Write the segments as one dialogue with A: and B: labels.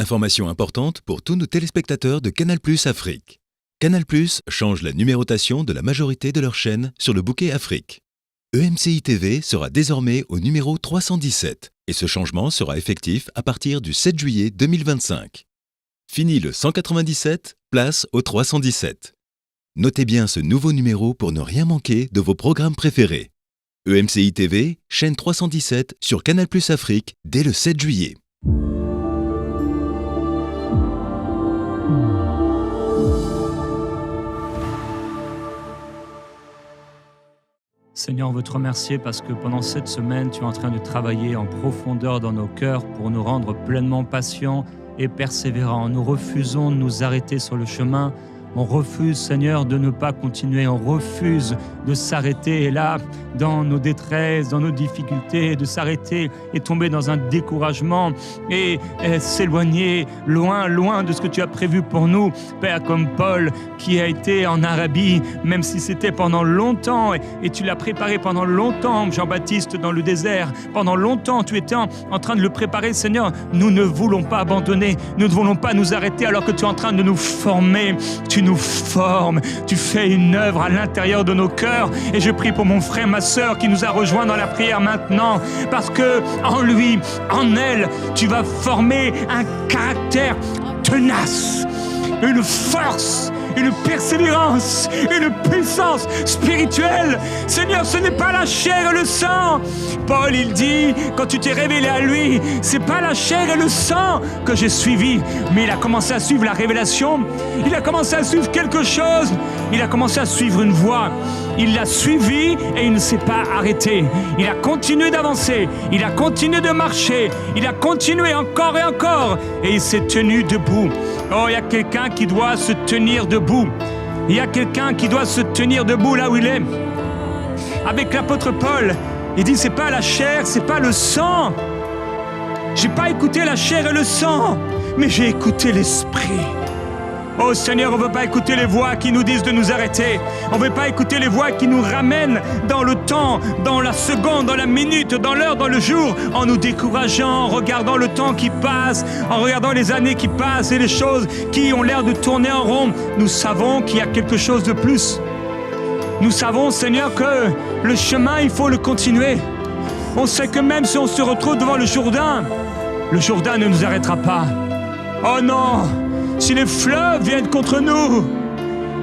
A: Information importante pour tous nos téléspectateurs de Canal+ Afrique. Canal+ change la numérotation de la majorité de leurs chaînes sur le bouquet Afrique. EMCI TV sera désormais au numéro 317 et ce changement sera effectif à partir du 7 juillet 2025. Fini le 197, place au 317. Notez bien ce nouveau numéro pour ne rien manquer de vos programmes préférés. EMCI TV, chaîne 317 sur Canal+ Afrique dès le 7 juillet.
B: Seigneur, on veut te remercier parce que pendant cette semaine, tu es en train de travailler en profondeur dans nos cœurs pour nous rendre pleinement patients et persévérants. Nous refusons de nous arrêter sur le chemin. On refuse, Seigneur, de ne pas continuer. On refuse de s'arrêter et là, dans nos détresses, dans nos difficultés, de s'arrêter et tomber dans un découragement et s'éloigner loin de ce que tu as prévu pour nous. Père, comme Paul qui a été en Arabie, même si c'était pendant longtemps et tu l'as préparé pendant longtemps, Jean-Baptiste dans le désert, pendant longtemps tu étais en train de le préparer, Seigneur. Nous ne voulons pas abandonner, nous ne voulons pas nous arrêter alors que tu es en train de nous former. Tu nous formes, tu fais une œuvre à l'intérieur de nos cœurs et je prie pour mon frère, ma sœur qui nous a rejoints dans la prière maintenant parce que en lui, en elle, tu vas former un caractère tenace, une force, une persévérance, une puissance spirituelle. Seigneur, ce n'est pas la chair et le sang. Paul, il dit, quand tu t'es révélé à lui, c'est pas la chair et le sang que j'ai suivi, mais il a commencé à suivre la révélation. Il a commencé à suivre quelque chose. Il a commencé à suivre une voie. Il l'a suivi et il ne s'est pas arrêté. Il a continué d'avancer. Il a continué de marcher. Il a continué encore et encore. Et il s'est tenu debout. Oh, il y a quelqu'un qui doit se tenir debout. Il y a quelqu'un qui doit se tenir debout là où il est. Avec l'apôtre Paul, il dit, c'est pas la chair, c'est pas le sang. J'ai pas écouté la chair et le sang, mais j'ai écouté l'esprit. Oh Seigneur, on ne veut pas écouter les voix qui nous disent de nous arrêter. On ne veut pas écouter les voix qui nous ramènent dans le temps, dans la seconde, dans la minute, dans l'heure, dans le jour, en nous décourageant, en regardant le temps qui passe, en regardant les années qui passent et les choses qui ont l'air de tourner en rond. Nous savons qu'il y a quelque chose de plus. Nous savons, Seigneur, que le chemin, il faut le continuer. On sait que même si on se retrouve devant le Jourdain ne nous arrêtera pas. Oh non! Si les fleuves viennent contre nous,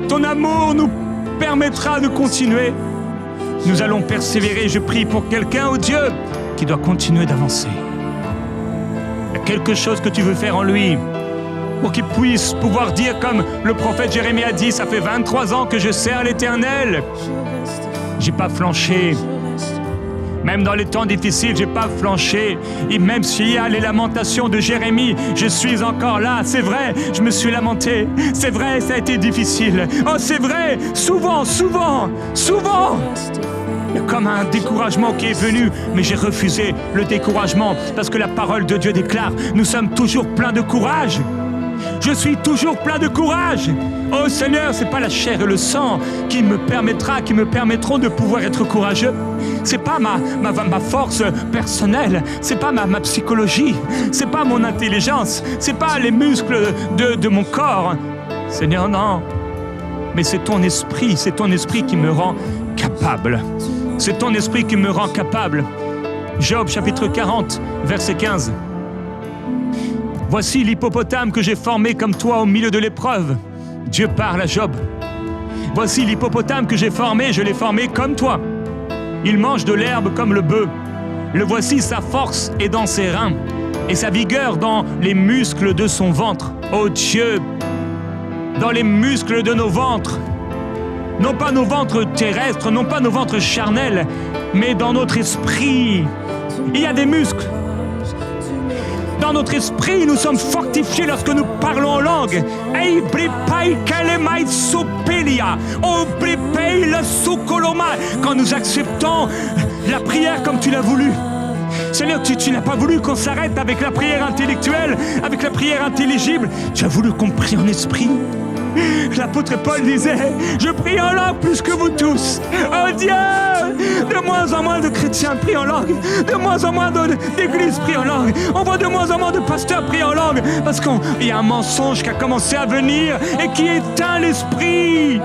B: ton amour nous permettra de continuer. Nous allons persévérer. Je prie pour quelqu'un, oh Dieu, qui doit continuer d'avancer. Il y a quelque chose que tu veux faire en lui pour qu'il puisse pouvoir dire comme le prophète Jérémie a dit, ça fait 23 ans que je sers l'Éternel. J'ai pas flanché. Même dans les temps difficiles, j'ai pas flanché. Et même s'il y a les lamentations de Jérémie, je suis encore là. C'est vrai, je me suis lamenté. C'est vrai, ça a été difficile. Oh, c'est vrai, souvent. Il y a comme un découragement qui est venu, mais j'ai refusé le découragement parce que la parole de Dieu déclare, nous sommes toujours pleins de courage. Je suis toujours plein de courage. Oh Seigneur, c'est pas la chair et le sang qui me permettront de pouvoir être courageux. C'est pas ma force personnelle, c'est pas ma psychologie, c'est pas mon intelligence, c'est pas les muscles de mon corps. Seigneur, non. Mais c'est ton esprit qui me rend capable. C'est ton esprit qui me rend capable. Job chapitre 40, verset 15. Voici l'hippopotame que j'ai formé comme toi au milieu de l'épreuve. Dieu parle à Job. Voici l'hippopotame que j'ai formé, je l'ai formé comme toi. Il mange de l'herbe comme le bœuf. Le voici, sa force est dans ses reins et sa vigueur dans les muscles de son ventre. Oh Dieu, dans les muscles de nos ventres. Non pas nos ventres terrestres, non pas nos ventres charnels, mais dans notre esprit. Il y a des muscles. Dans notre esprit, nous sommes fortifiés lorsque nous parlons en langue. Quand nous acceptons la prière comme tu l'as voulu. Seigneur, tu n'as pas voulu qu'on s'arrête avec la prière intellectuelle, avec la prière intelligible. Tu as voulu qu'on prie en esprit. L'apôtre Paul disait, je prie en langue plus que vous tous. Oh Dieu, de moins en moins de chrétiens prient en langue, de moins en moins d'églises prient en langue, on voit de moins en moins de pasteurs prient en langue, parce qu'il y a un mensonge qui a commencé à venir et qui éteint l'esprit.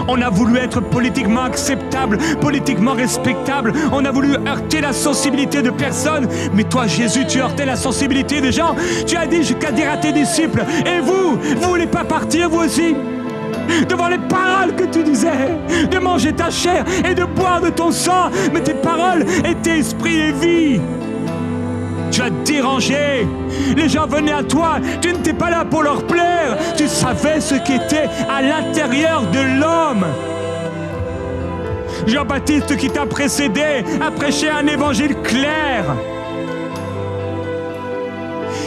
B: On a voulu être politiquement acceptable, politiquement respectable. On a voulu heurter la sensibilité de personnes. Mais toi, Jésus, tu heurtais la sensibilité des gens. Tu as dit jusqu'à dire à tes disciples, et vous voulez pas partir, vous aussi, devant les paroles que tu disais, de manger ta chair et de boire de ton sang. Mais tes paroles étaient esprit et vie. Tu as dérangé. Les gens venaient à toi. Tu n'étais pas là pour leur plaire. Tu savais ce qui était à l'intérieur de l'homme. Jean-Baptiste qui t'a précédé a prêché un évangile clair.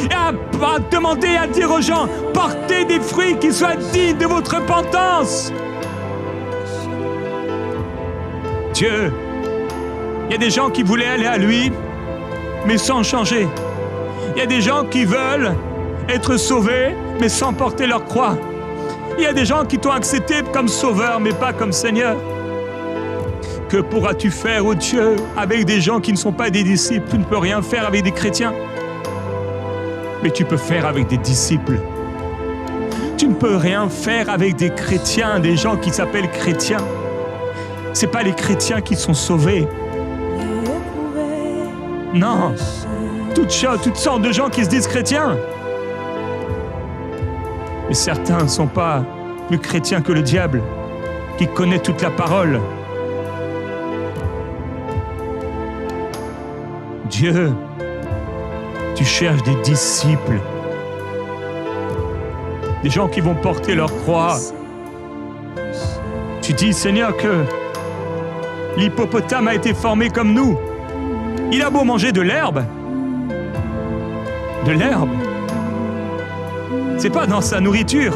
B: Et a demandé à dire aux gens, portez des fruits qui soient dignes de votre repentance. Dieu, il y a des gens qui voulaient aller à lui, mais sans changer. Il y a des gens qui veulent être sauvés, mais sans porter leur croix. Il y a des gens qui t'ont accepté comme sauveur, mais pas comme Seigneur. Que pourras-tu faire, ô Dieu, avec des gens qui ne sont pas des disciples? Tu ne peux rien faire avec des chrétiens. Mais tu peux faire avec des disciples. Tu ne peux rien faire avec des chrétiens, des gens qui s'appellent chrétiens. Ce n'est pas les chrétiens qui sont sauvés. Non, toutes sortes de gens qui se disent chrétiens. Mais certains ne sont pas plus chrétiens que le diable, qui connaît toute la parole. Dieu, tu cherches des disciples, des gens qui vont porter leur croix. Tu dis, Seigneur, que l'hippopotame a été formé comme nous. Il a beau manger de l'herbe. De l'herbe. C'est pas dans sa nourriture.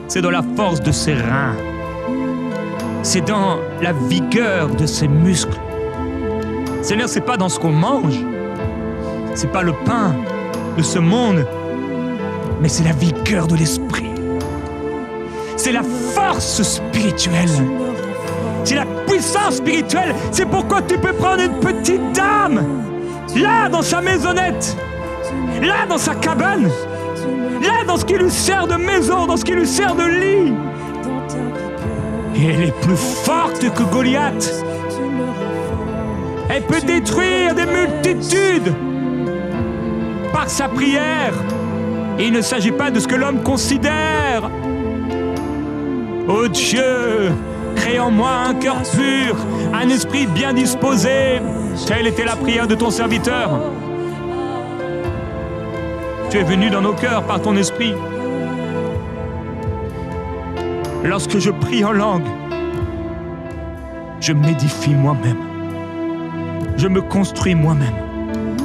B: C'est dans la force de ses reins. C'est dans la vigueur de ses muscles. Seigneur, c'est pas dans ce qu'on mange. C'est pas le pain de ce monde. Mais c'est la vigueur de l'esprit. C'est la force spirituelle. C'est la puissance spirituelle. C'est pourquoi tu peux prendre une petite dame, là dans sa maisonnette, là dans sa cabane, là dans ce qui lui sert de maison, dans ce qui lui sert de lit. Et elle est plus forte que Goliath. Elle peut détruire des multitudes par sa prière. Et il ne s'agit pas de ce que l'homme considère. Oh Dieu, crée en moi un cœur pur, un esprit bien disposé. Telle était la prière de ton serviteur. Tu es venu dans nos cœurs par ton esprit. Lorsque je prie en langue, je m'édifie moi-même. Je me construis moi-même.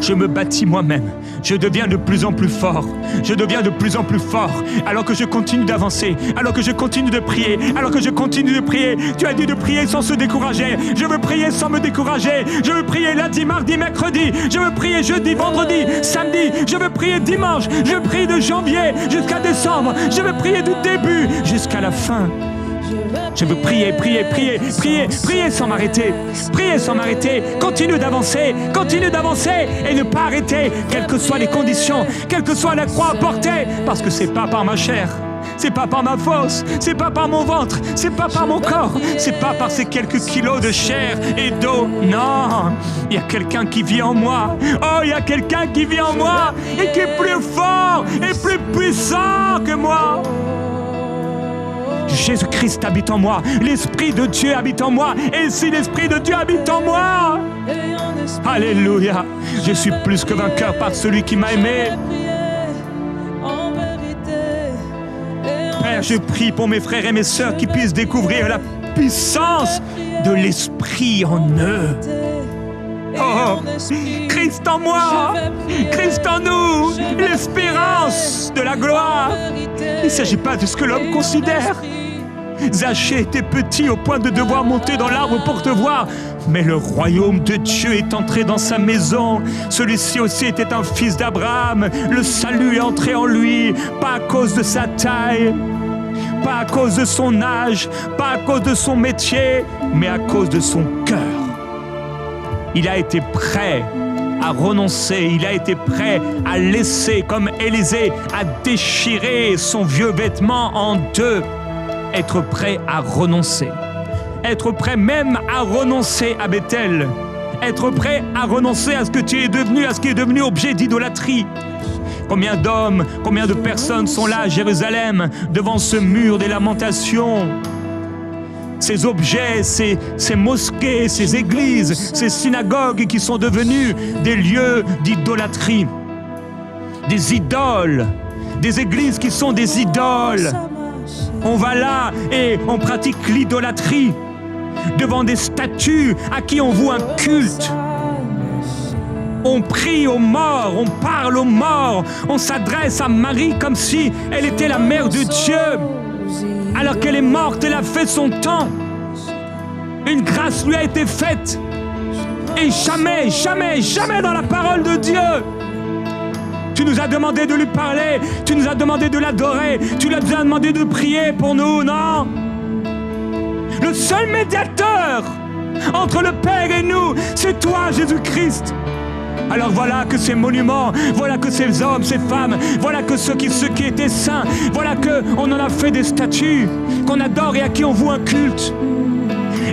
B: Je me bâtis moi-même. Je deviens de plus en plus fort. Je deviens de plus en plus fort. Alors que je continue d'avancer. Alors que je continue de prier. Alors que je continue de prier. Tu as dit de prier sans se décourager. Je veux prier sans me décourager. Je veux prier lundi, mardi, mercredi. Je veux prier jeudi, vendredi, samedi. Je veux prier dimanche. Je veux prier de janvier jusqu'à décembre. Je veux prier du début jusqu'à la fin. Je veux prier sans m'arrêter. Prier sans m'arrêter. Continue d'avancer et ne pas arrêter, quelles que soient les conditions, quelle que soit la croix à porter, parce que c'est pas par ma chair, c'est pas par ma force, c'est pas par mon ventre, c'est pas par mon corps, c'est pas par ces quelques kilos de chair et d'eau. Non, il y a quelqu'un qui vit en moi. Oh, il y a quelqu'un qui vit en moi et qui est plus fort et plus puissant que moi. Jésus-Christ habite en moi, l'Esprit de Dieu habite en moi, et si l'Esprit de Dieu habite en moi, alléluia, je suis plus que vainqueur par celui qui m'a aimé. Père, je prie pour mes frères et mes sœurs qui puissent découvrir la puissance de l'Esprit en eux. Oh, Christ en moi, Christ en nous, l'espérance de la gloire. Il ne s'agit pas de ce que l'homme considère. Zachée était petit au point de devoir monter dans l'arbre pour te voir. Mais le royaume de Dieu est entré dans sa maison. Celui-ci aussi était un fils d'Abraham. Le salut est entré en lui, pas à cause de sa taille, pas à cause de son âge, pas à cause de son métier, mais à cause de son cœur. Il a été prêt à renoncer, il a été prêt à laisser, comme Élisée, à déchirer son vieux vêtement en deux. Être prêt à renoncer. Être prêt même à renoncer à Bethel. Être prêt à renoncer à ce que tu es devenu, à ce qui est devenu objet d'idolâtrie. Combien d'hommes, combien de personnes sont là à Jérusalem, devant ce mur des lamentations. Ces objets, ces mosquées, ces églises, ces synagogues qui sont devenus des lieux d'idolâtrie. Des idoles, des églises qui sont des idoles. On va là et on pratique l'idolâtrie devant des statues à qui on voue un culte. On prie aux morts, on parle aux morts, on s'adresse à Marie comme si elle était la mère de Dieu. Alors qu'elle est morte, elle a fait son temps. Une grâce lui a été faite. Et jamais, jamais, jamais dans la parole de Dieu, tu nous as demandé de lui parler, tu nous as demandé de l'adorer, tu nous as demandé de prier pour nous, non? Le seul médiateur entre le Père et nous, c'est toi, Jésus-Christ. Alors voilà que ces monuments, voilà que ces hommes, ces femmes, voilà que ceux qui étaient saints, voilà qu'on en a fait des statues, qu'on adore et à qui on voue un culte.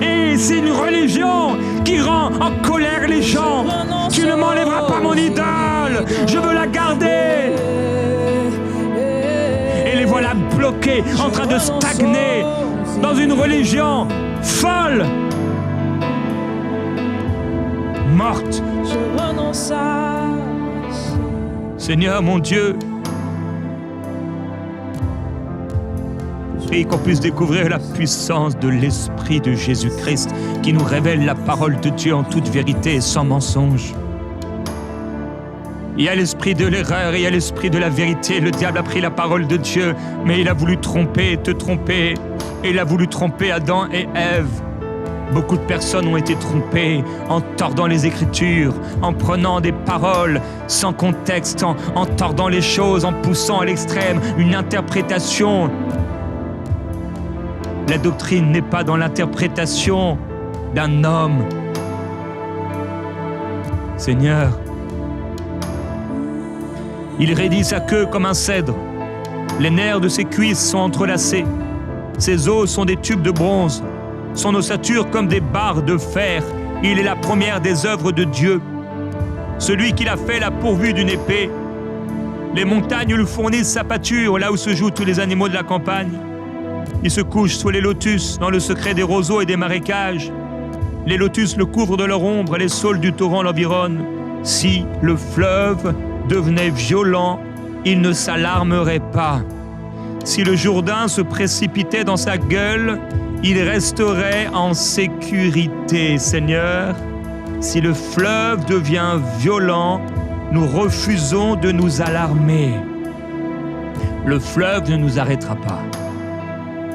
B: Et c'est une religion qui rend en colère les gens. Tu ne m'enlèveras pas mon idole, je veux la garder. Et les voilà bloqués, en train de stagner dans une religion folle, morte. Seigneur mon Dieu, prie qu'on puisse découvrir la puissance de l'Esprit de Jésus-Christ qui nous révèle la parole de Dieu en toute vérité et sans mensonge. Il y a l'esprit de l'erreur, il y a l'esprit de la vérité. Le diable a pris la parole de Dieu, mais il a voulu tromper, te tromper. Et il a voulu tromper Adam et Ève. Beaucoup de personnes ont été trompées en tordant les Écritures, en prenant des paroles sans contexte, en tordant les choses, en poussant à l'extrême une interprétation. La doctrine n'est pas dans l'interprétation d'un homme. Seigneur, il raidit sa queue comme un cèdre. Les nerfs de ses cuisses sont entrelacés. Ses os sont des tubes de bronze. Son ossature comme des barres de fer. Il est la première des œuvres de Dieu. Celui qui l'a fait l'a pourvu d'une épée. Les montagnes lui fournissent sa pâture, là où se jouent tous les animaux de la campagne. Il se couche sous les lotus, dans le secret des roseaux et des marécages. Les lotus le couvrent de leur ombre, les saules du torrent l'environnent. Si le fleuve devenait violent, il ne s'alarmerait pas. Si le Jourdain se précipitait dans sa gueule, il resterait en sécurité, Seigneur. Si le fleuve devient violent, nous refusons de nous alarmer. Le fleuve ne nous arrêtera pas.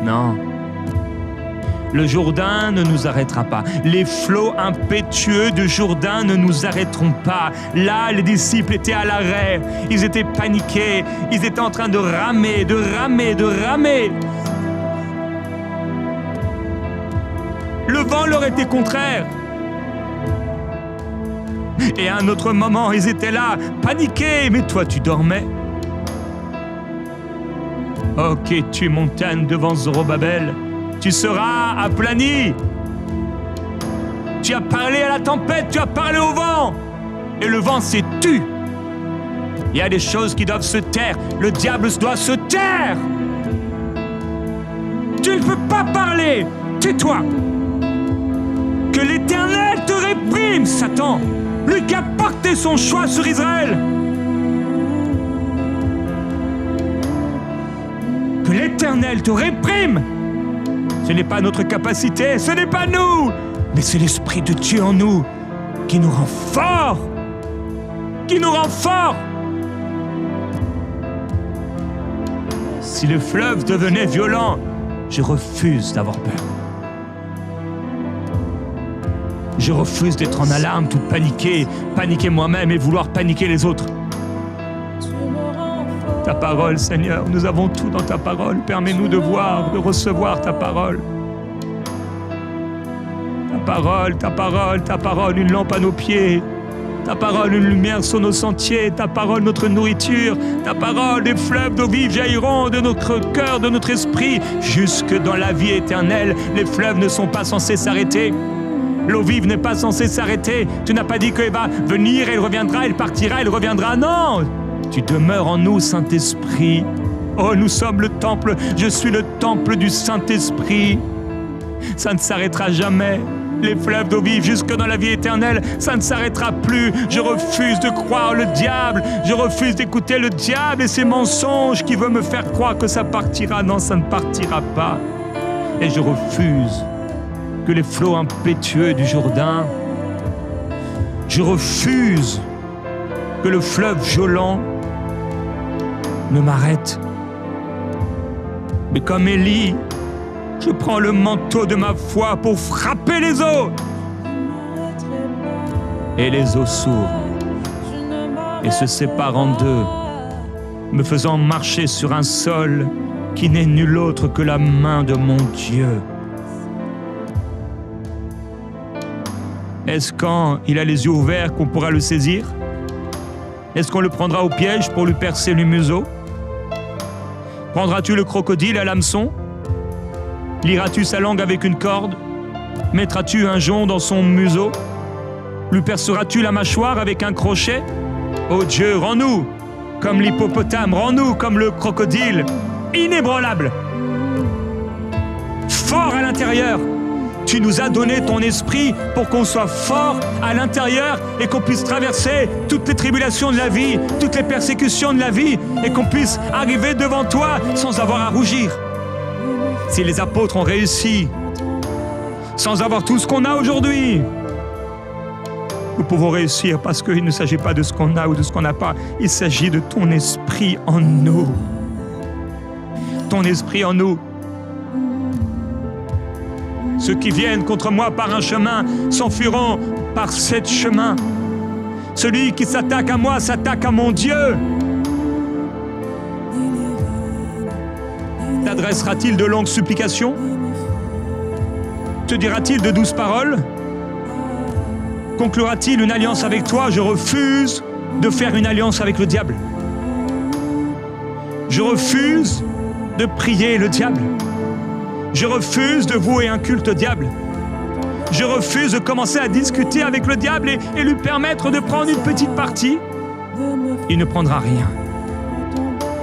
B: Non. Le Jourdain ne nous arrêtera pas. Les flots impétueux du Jourdain ne nous arrêteront pas. Là, les disciples étaient à l'arrêt. Ils étaient paniqués. Ils étaient en train de ramer, de ramer, de ramer. Le vent leur était contraire. Et à un autre moment, ils étaient là, paniqués. Mais toi, tu dormais. Oh, qu'es-tu, montagne, devant Zorobabel? Tu seras aplani. Tu as parlé à la tempête, tu as parlé au vent. Et le vent s'est tu. Il y a des choses qui doivent se taire. Le diable doit se taire. Tu ne peux pas parler. Tais-toi. Que l'Éternel te réprime, Satan. Lui qui a porté son choix sur Israël. Que l'Éternel te réprime. Ce n'est pas notre capacité, ce n'est pas nous, mais c'est l'Esprit de Dieu en nous qui nous rend forts. Qui nous rend forts. Si le fleuve devenait violent, Je refuse d'avoir peur. Je refuse d'être en alarme, tout paniquer moi-même et vouloir paniquer les autres. Ta parole, Seigneur, nous avons tout dans ta parole. Permets-nous de voir, de recevoir ta parole. Ta parole, une lampe à nos pieds. Ta parole, une lumière sur nos sentiers. Ta parole, notre nourriture. Ta parole, des fleuves d'eau vive jailliront de notre cœur, de notre esprit, jusque dans la vie éternelle. Les fleuves ne sont pas censés s'arrêter. L'eau vive n'est pas censée s'arrêter. Tu n'as pas dit qu'elle va venir, elle reviendra, elle partira, elle reviendra. Non! Tu demeures en nous, Saint-Esprit. Oh, nous sommes le temple. Je suis le temple du Saint-Esprit. Ça ne s'arrêtera jamais. Les fleuves d'eau vive jusque dans la vie éternelle, ça ne s'arrêtera plus. Je refuse de croire le diable. Je refuse d'écouter le diable et ses mensonges qui veut me faire croire que ça partira. Non, ça ne partira pas. Et je refuse que les flots impétueux du Jourdain, je refuse que le fleuve violent ne m'arrête. Mais comme Élie, je prends le manteau de ma foi pour frapper les eaux. Et les eaux s'ouvrent et se séparent en deux, me faisant marcher sur un sol qui n'est nul autre que la main de mon Dieu. Est-ce quand il a les yeux ouverts qu'on pourra le saisir? Est-ce qu'on le prendra au piège pour lui percer le museau? Prendras-tu le crocodile à l'hameçon? Lieras-tu sa langue avec une corde? Mettras-tu un jonc dans son museau? Lui perceras-tu la mâchoire avec un crochet? Ô Dieu, rends-nous comme l'hippopotame, rends-nous comme le crocodile, inébranlable, fort à l'intérieur. Tu nous as donné ton esprit pour qu'on soit fort à l'intérieur et qu'on puisse traverser toutes les tribulations de la vie, toutes les persécutions de la vie et qu'on puisse arriver devant toi sans avoir à rougir. Si les apôtres ont réussi sans avoir tout ce qu'on a aujourd'hui, nous pouvons réussir parce qu'il ne s'agit pas de ce qu'on a ou de ce qu'on n'a pas. Il s'agit de ton esprit en nous. Ton esprit en nous. Ceux qui viennent contre moi par un chemin s'enfuiront par 7 chemins. Celui qui s'attaque à moi s'attaque à mon Dieu. T'adressera-t-il de longues supplications? Te dira-t-il de douces paroles? Conclura-t-il une alliance avec toi? Je refuse de faire une alliance avec le diable. Je refuse de prier le diable. Je refuse de vouer un culte au diable. Je refuse de commencer à discuter avec le diable et lui permettre de prendre une petite partie. Il ne prendra rien.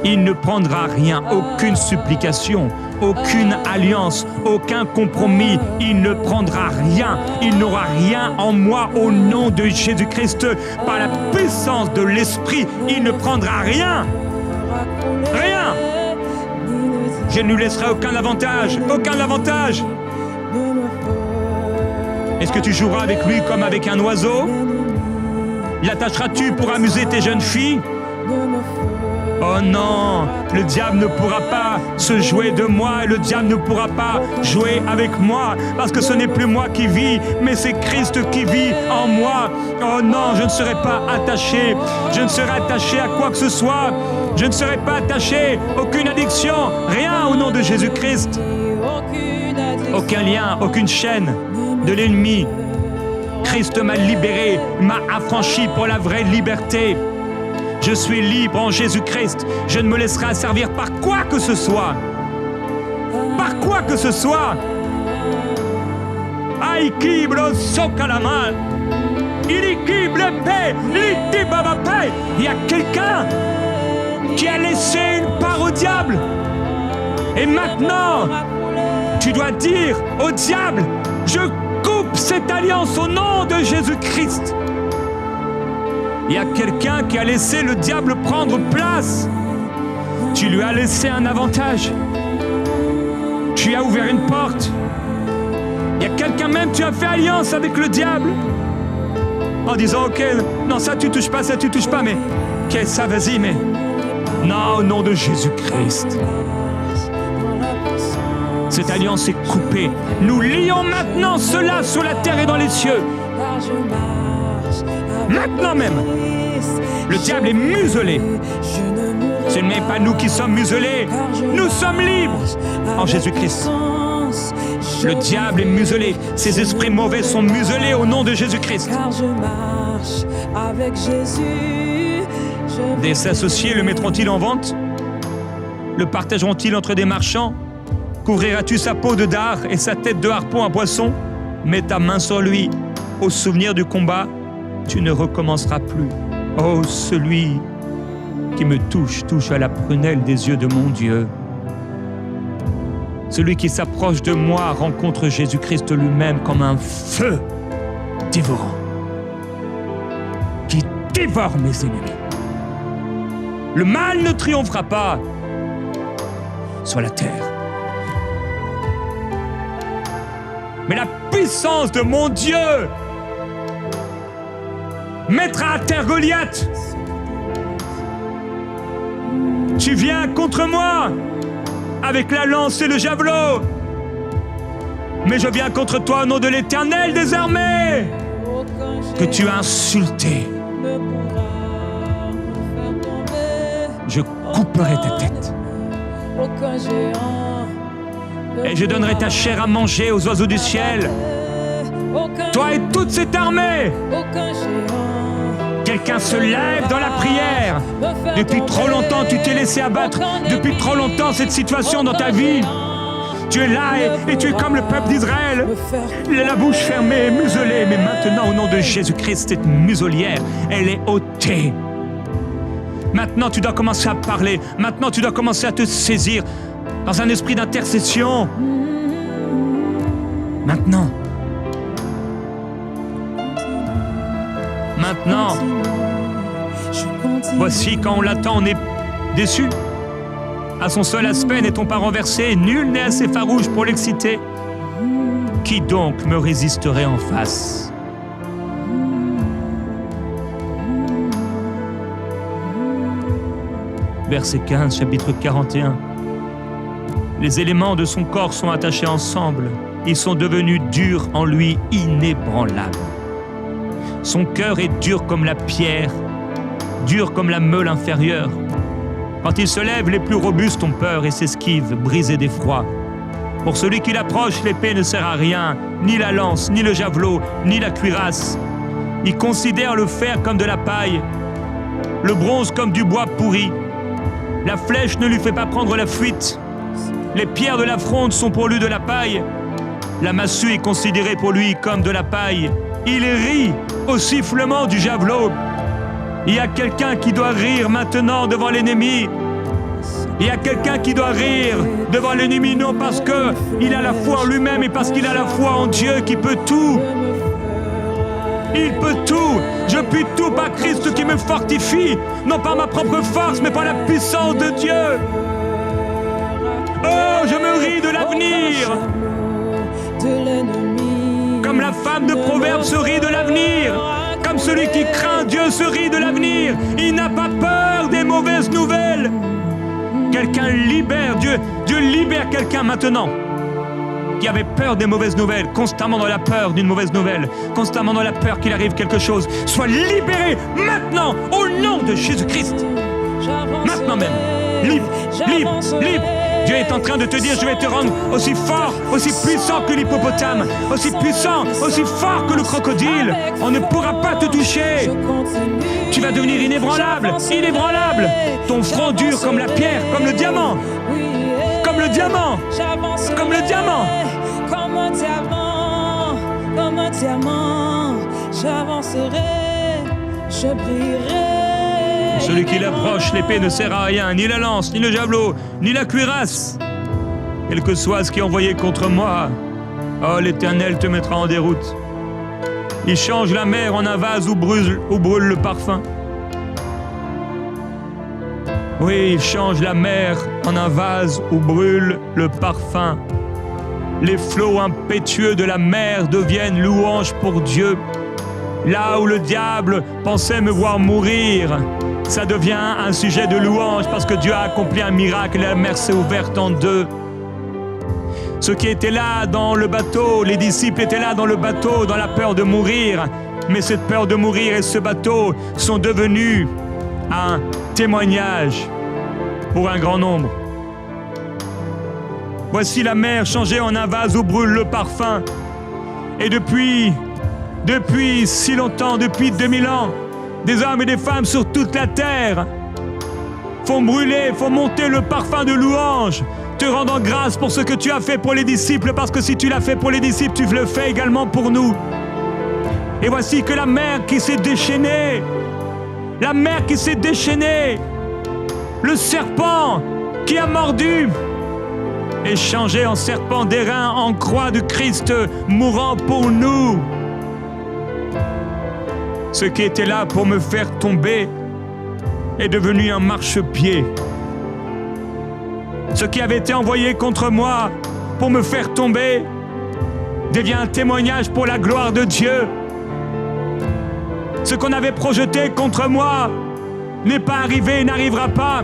B: Il ne prendra rien, aucune supplication, aucune alliance, aucun compromis. Il ne prendra rien. Il n'aura rien en moi au nom de Jésus-Christ. Par la puissance de l'Esprit, il ne prendra rien. Rien. Je ne lui laisserai aucun avantage. Aucun avantage. Est-ce que tu joueras avec lui comme avec un oiseau? L'attacheras-tu pour amuser tes jeunes filles? Oh non, le diable ne pourra pas se jouer de moi et le diable ne pourra pas jouer avec moi parce que ce n'est plus moi qui vis, mais c'est Christ qui vit en moi. Oh non, je ne serai pas attaché. Je ne serai attaché à quoi que ce soit. Je ne serai pas attaché, aucune addiction, rien au nom de Jésus-Christ. Aucun lien, aucune chaîne de l'ennemi. Christ m'a libéré, m'a affranchi pour la vraie liberté. Je suis libre en Jésus-Christ. Je ne me laisserai asservir par quoi que ce soit. Par quoi que ce soit. Aikiblo sokalaman. Ilikible paix. Litibabapé. Il y a quelqu'un qui a laissé une part au diable. Et maintenant, tu dois dire au diable, je coupe cette alliance au nom de Jésus-Christ. Il y a quelqu'un qui a laissé le diable prendre place. Tu lui as laissé un avantage. Tu as ouvert une porte. Il y a quelqu'un même, tu as fait alliance avec le diable. En disant, ok, non, ça tu touches pas, mais ok, ça vas-y, mais non, au nom de Jésus-Christ. Cette alliance est coupée. Nous lions maintenant cela sur la terre et dans les cieux. Maintenant même. Le diable est muselé. Ce n'est pas nous qui sommes muselés. Nous sommes libres en Jésus-Christ. Le diable est muselé. Ces esprits mauvais sont muselés au nom de Jésus-Christ. Des associés le mettront-ils en vente? Le partageront-ils entre des marchands? Couvriras-tu sa peau de dard et sa tête de harpon à poisson? Mets ta main sur lui. Au souvenir du combat, tu ne recommenceras plus. Oh, celui qui me touche à la prunelle des yeux de mon Dieu. Celui qui s'approche de moi rencontre Jésus-Christ lui-même comme un feu dévorant, qui dévore mes ennemis. Le mal ne triomphera pas sur la terre. Mais la puissance de mon Dieu mettra à terre Goliath. Tu viens contre moi avec la lance et le javelot, mais je viens contre toi au nom de l'Éternel des armées, que tu as insulté. Je couperai ta tête. Et je donnerai ta chair à manger aux oiseaux du ciel. Toi et toute cette armée. Quelqu'un se lève dans la prière. Depuis trop longtemps, tu t'es laissé abattre. Depuis trop longtemps, cette situation dans ta vie. Tu es là et tu es comme le peuple d'Israël. La bouche fermée, muselée. Mais maintenant, au nom de Jésus-Christ, cette muselière, elle est ôtée. Maintenant, tu dois commencer à parler. Maintenant, tu dois commencer à te saisir dans un esprit d'intercession. Maintenant. Maintenant. Voici, quand on l'attend, on est déçu. À son seul aspect n'est-on pas renversé, nul n'est assez farouche pour l'exciter. Qui donc me résisterait en face? Verset 15, chapitre 41. Les éléments de son corps sont attachés ensemble. Ils sont devenus durs en lui, inébranlables. Son cœur est dur comme la pierre, dur comme la meule inférieure. Quand il se lève, les plus robustes ont peur et s'esquivent, brisés d'effroi. Pour celui qui l'approche, l'épée ne sert à rien, ni la lance, ni le javelot, ni la cuirasse. Il considère le fer comme de la paille, le bronze comme du bois pourri. La flèche ne lui fait pas prendre la fuite. Les pierres de la fronde sont pour lui de la paille. La massue est considérée pour lui comme de la paille. Il rit au sifflement du javelot. Il y a quelqu'un qui doit rire maintenant devant l'ennemi. Il y a quelqu'un qui doit rire devant l'ennemi, non parce qu'il a la foi en lui-même, mais parce qu'il a la foi en Dieu qui peut tout. Il peut tout. Je puis tout par Christ qui me fortifie, non par ma propre force, mais par la puissance de Dieu. Oh, je me ris de l'avenir. Comme la femme de Proverbe se rit de l'avenir. Comme celui qui craint Dieu se rit de l'avenir. Il n'a pas peur des mauvaises nouvelles. Quelqu'un libère, Dieu libère quelqu'un maintenant qui avait peur des mauvaises nouvelles, constamment dans la peur d'une mauvaise nouvelle, constamment dans la peur qu'il arrive quelque chose. Sois libéré maintenant au nom de Jésus-Christ. Maintenant même. Libre, libre, libre. Dieu est en train de te dire, je vais te rendre aussi fort, aussi puissant que l'hippopotame, aussi puissant, aussi fort que le crocodile. On ne pourra pas te toucher. Tu vas devenir inébranlable, inébranlable. Ton front dur comme la pierre, comme le diamant. Comme le diamant. Comme le diamant.
C: Comme un diamant, comme un diamant. J'avancerai, je brillerai.
B: Celui qui l'approche, l'épée ne sert à rien, ni la lance, ni le javelot, ni la cuirasse. Quel que soit ce qui est envoyé contre moi, oh, l'Éternel te mettra en déroute. Il change la mer en un vase où brûle le parfum. Oui, il change la mer en un vase où brûle le parfum. Les flots impétueux de la mer deviennent louanges pour Dieu. Là où le diable pensait me voir mourir, ça devient un sujet de louange parce que Dieu a accompli un miracle et la mer s'est ouverte en deux. Ceux qui étaient là dans le bateau, les disciples étaient là dans le bateau, dans la peur de mourir. Mais cette peur de mourir et ce bateau sont devenus un témoignage pour un grand nombre. Voici la mer changée en un vase où brûle le parfum. Et depuis si longtemps, depuis 2000 ans, des hommes et des femmes sur toute la terre font brûler, font monter le parfum de louange, te rendant grâce pour ce que tu as fait pour les disciples, parce que si tu l'as fait pour les disciples, tu le fais également pour nous. Et voici que la mer qui s'est déchaînée, le serpent qui a mordu, est changé en serpent d'airain, en croix de Christ mourant pour nous. Ce qui était là pour me faire tomber est devenu un marchepied. Ce qui avait été envoyé contre moi pour me faire tomber devient un témoignage pour la gloire de Dieu. Ce qu'on avait projeté contre moi n'est pas arrivé et n'arrivera pas,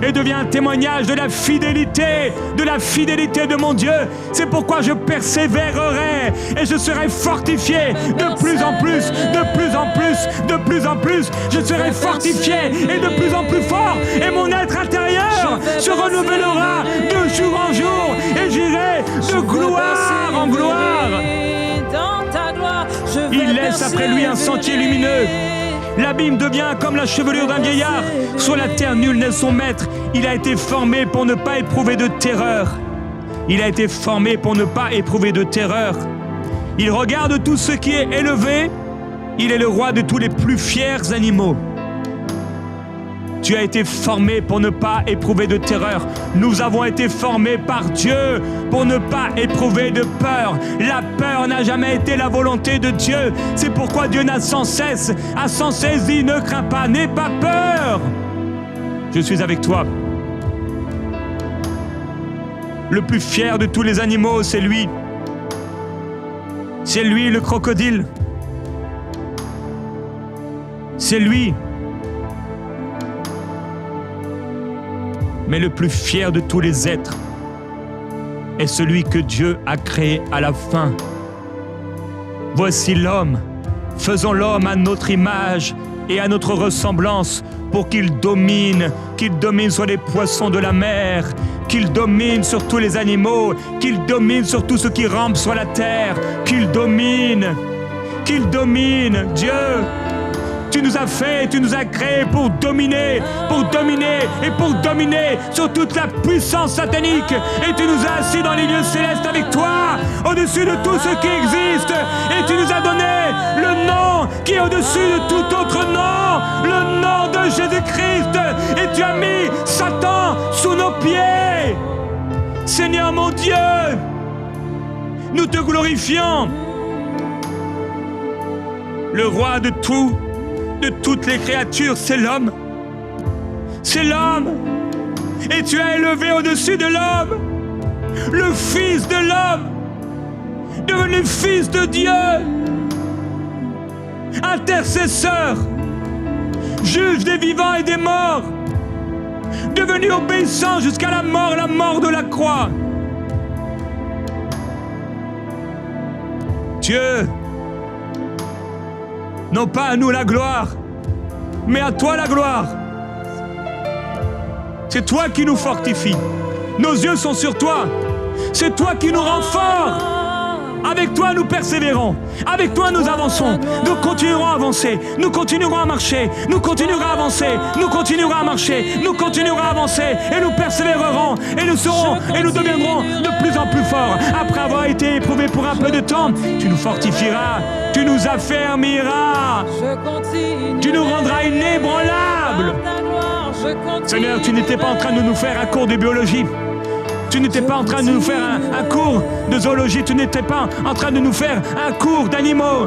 B: et devient un témoignage de la fidélité de mon Dieu. C'est pourquoi je persévérerai et je serai fortifié de plus en plus. Je serai fortifié et de plus en plus fort, et mon être intérieur se renouvellera de jour en jour, et j'irai de gloire en gloire. Il laisse après lui un sentier lumineux. L'abîme devient comme la chevelure d'un vieillard. Sur la terre, nul n'est son maître. Il a été formé pour ne pas éprouver de terreur. Il regarde tout ce qui est élevé. Il est le roi de tous les plus fiers animaux. Tu as été formé pour ne pas éprouver de terreur. Nous avons été formés par Dieu pour ne pas éprouver de peur. La peur n'a jamais été la volonté de Dieu. C'est pourquoi Dieu a sans cesse dit, ne crains pas, n'aie pas peur. Je suis avec toi. Le plus fier de tous les animaux, c'est lui. C'est lui le crocodile. C'est lui. Mais le plus fier de tous les êtres est celui que Dieu a créé à la fin. Voici l'homme. Faisons l'homme à notre image et à notre ressemblance, pour qu'il domine sur les poissons de la mer, qu'il domine sur tous les animaux, qu'il domine sur tout ce qui rampe sur la terre, qu'il domine, Dieu. Tu nous as fait, tu nous as créés pour dominer sur toute la puissance satanique. Et tu nous as assis dans les lieux célestes avec toi, au-dessus de tout ce qui existe. Et tu nous as donné le nom qui est au-dessus de tout autre nom, le nom de Jésus-Christ. Et tu as mis Satan sous nos pieds. Seigneur mon Dieu, nous te glorifions. Le roi de tout, de toutes les créatures, c'est l'homme. C'est l'homme. Et tu as élevé au-dessus de l'homme le Fils de l'homme, devenu Fils de Dieu, intercesseur, juge des vivants et des morts, devenu obéissant jusqu'à la mort de la croix. Dieu, non pas à nous la gloire, mais à toi la gloire. C'est toi qui nous fortifie. Nos yeux sont sur toi. C'est toi qui nous rends forts. Avec toi, nous persévérons. Avec toi, nous avançons. Nous continuerons à avancer. Nous continuerons à marcher. Nous continuerons à avancer. Nous continuerons à marcher. Nous continuerons à avancer. Et nous persévérerons. Et nous serons et nous deviendrons de plus en plus forts. Après avoir été éprouvés pour un peu de temps, tu nous fortifieras. Tu nous affermiras. Tu nous rendras inébranlables. Seigneur, tu n'étais pas en train de nous faire un cours de biologie. Tu n'étais pas en train de nous faire un cours de zoologie. Tu n'étais pas en train de nous faire un cours d'animaux.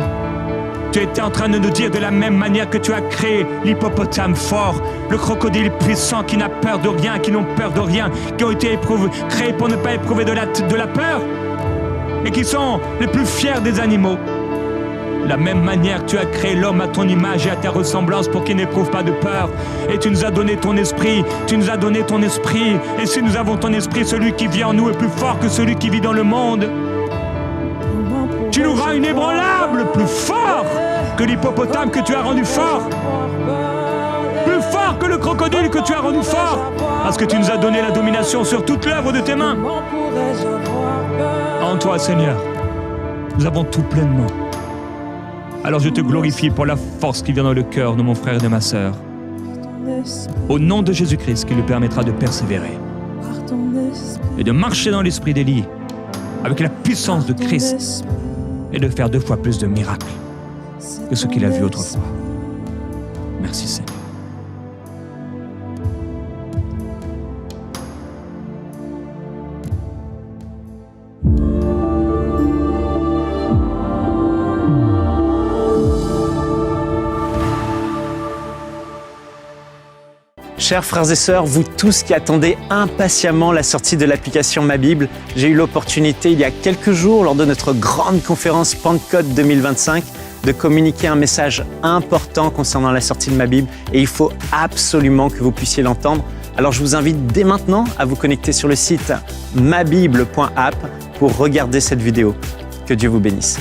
B: Tu étais en train de nous dire de la même manière que tu as créé l'hippopotame fort, le crocodile puissant qui n'a peur de rien, qui n'ont peur de rien, qui ont été créés pour ne pas éprouver de la peur et qui sont les plus fiers des animaux. De la même manière que tu as créé l'homme à ton image et à ta ressemblance pour qu'il n'éprouve pas de peur. Et tu nous as donné ton esprit, tu nous as donné ton esprit. Et si nous avons ton esprit, celui qui vit en nous est plus fort que celui qui vit dans le monde. Tu nous rends inébranlable, plus fort que l'hippopotame que tu as rendu fort. Plus fort que le crocodile que tu as rendu fort. Parce que tu nous as donné la domination sur toute l'œuvre de tes mains. En toi, Seigneur, nous avons tout pleinement. Alors je te glorifie pour la force qui vient dans le cœur de mon frère et de ma sœur. Au nom de Jésus-Christ, qui lui permettra de persévérer et de marcher dans l'esprit d'Élie avec la puissance de Christ et de faire 2 fois plus de miracles que ce qu'il a vu autrefois. Merci Seigneur.
D: Chers frères et sœurs, vous tous qui attendez impatiemment la sortie de l'application Ma Bible, j'ai eu l'opportunité il y a quelques jours, lors de notre grande conférence Pentecôte 2025, de communiquer un message important concernant la sortie de Ma Bible et il faut absolument que vous puissiez l'entendre. Alors je vous invite dès maintenant à vous connecter sur le site mabible.app pour regarder cette vidéo. Que Dieu vous bénisse.